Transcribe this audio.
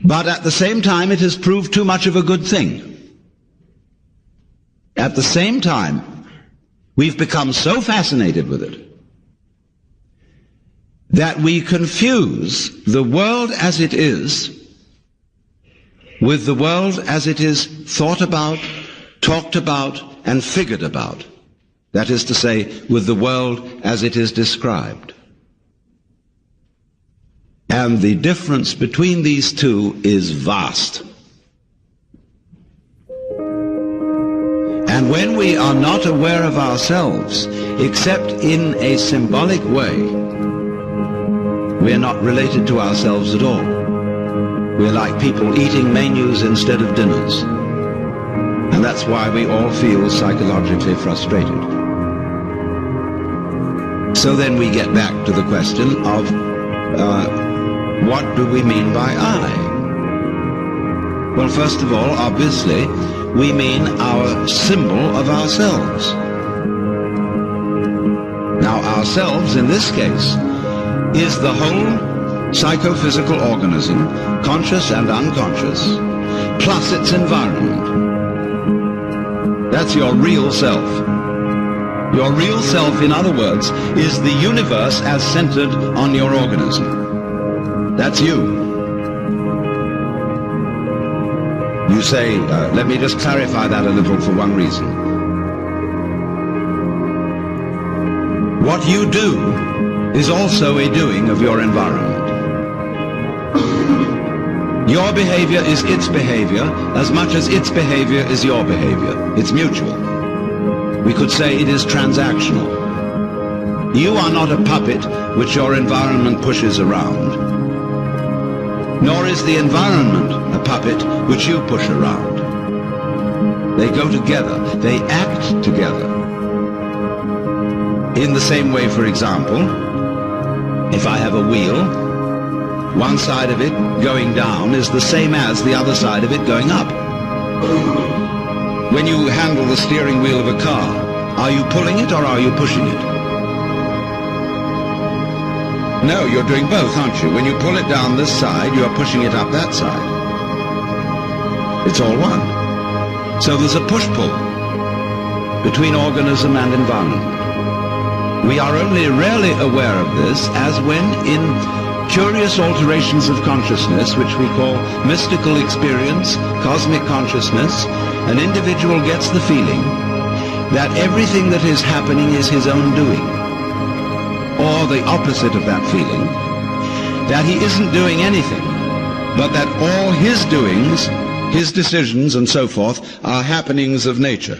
But at the same time, it has proved too much of a good thing. At the same time, we've become so fascinated with it that we confuse the world as it is with the world as it is thought about, talked about, and figured about. That is to say, with the world as it is described. And the difference between these two is vast. And when we are not aware of ourselves, except in a symbolic way, we are not related to ourselves at all. We're like people eating menus instead of dinners. And that's why we all feel psychologically frustrated. So then we get back to the question of what do we mean by I? Well, first of all, obviously, we mean our symbol of ourselves. Now, ourselves, in this case, is the whole psychophysical organism, conscious and unconscious, plus its environment. That's your real self. Your real self, in other words, is the universe as centered on your organism. That's you. You say, let me just clarify that a little for one reason. What you do is also a doing of your environment. Your behavior is its behavior as much as its behavior is your behavior. It's mutual. We could say it is transactional. You are not a puppet which your environment pushes around, nor is the environment a puppet which you push around. They go together. They act together. In the same way, for example, if I have a wheel, one side of it going down is the same as the other side of it going up. When you handle the steering wheel of a car, are you pulling it or are you pushing it? No, you're doing both, aren't you? When you pull it down this side, you're pushing it up that side. It's all one. So there's a push-pull between organism and environment. We are only rarely aware of this as when in curious alterations of consciousness, which we call mystical experience, cosmic consciousness, an individual gets the feeling that everything that is happening is his own doing. Or the opposite of that feeling, that he isn't doing anything, but that all his doings, his decisions and so forth, are happenings of nature.